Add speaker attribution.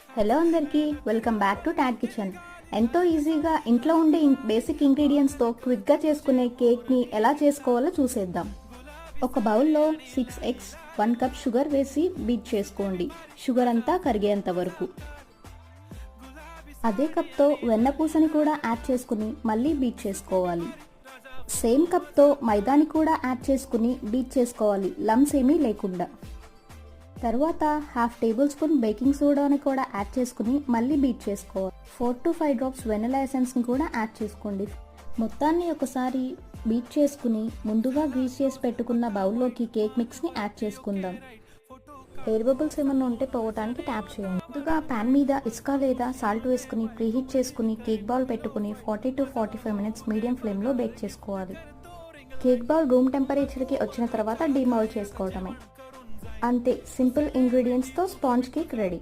Speaker 1: Hello అందరికీ, welcome back to టాడ్ kitchen. ఎంతో ఈజీగా ఇంట్లో ఉండే బేసిక్ ఇంగ్రీడియంట్స్తో క్విక్గా చేసుకునే కేక్ని ఎలా చేసుకోవాలో చూసేద్దాం. ఒక బౌల్లో 6 eggs, 1 కప్ షుగర్ వేసి బీట్ చేసుకోండి, షుగర్ అంతా కరిగేంత వరకు. అదే కప్తో వెన్నపూసని కూడా యాడ్ చేసుకుని మళ్ళీ బీట్ చేసుకోవాలి. సేమ్ కప్తో మైదాని కూడా యాడ్ చేసుకుని బీట్ చేసుకోవాలి, లమ్స్ ఏమీ లేకుండా. తర్వాత హాఫ్ టేబుల్ స్పూన్ బేకింగ్ సోడాని కూడా యాడ్ చేసుకుని మళ్ళీ బీట్ చేసుకోవాలి. 4 to 5 డ్రాప్స్ వెనిలా ఎసెన్స్ని కూడా యాడ్ చేసుకోండి. మొత్తాన్ని ఒకసారి బీట్ చేసుకుని ముందుగా గ్రీస్ చేసి పెట్టుకున్న బౌల్లోకి కేక్ మిక్స్ని యాడ్ చేసుకుందాం. ఎయిర్ బబుల్స్ ఏమన్నా ఉంటే పోవటానికి ట్యాప్ చేయండి. ముందుగా ప్యాన్ మీద ఇసుక లేదా సాల్ట్ వేసుకుని ప్రీహీట్ చేసుకుని కేక్ బౌల్ పెట్టుకుని 40 to 45 మినిట్స్ మీడియం ఫ్లేమ్లో బేక్ చేసుకోవాలి. కేక్ బౌల్ రూమ్ టెంపరేచర్కి వచ్చిన తర్వాత డీమౌల్డ్ చేసుకోవటమే. అంతే, సింపుల్ ఇంగ్రీడియంట్స్తో స్పాంజ్ కేక్ రెడీ.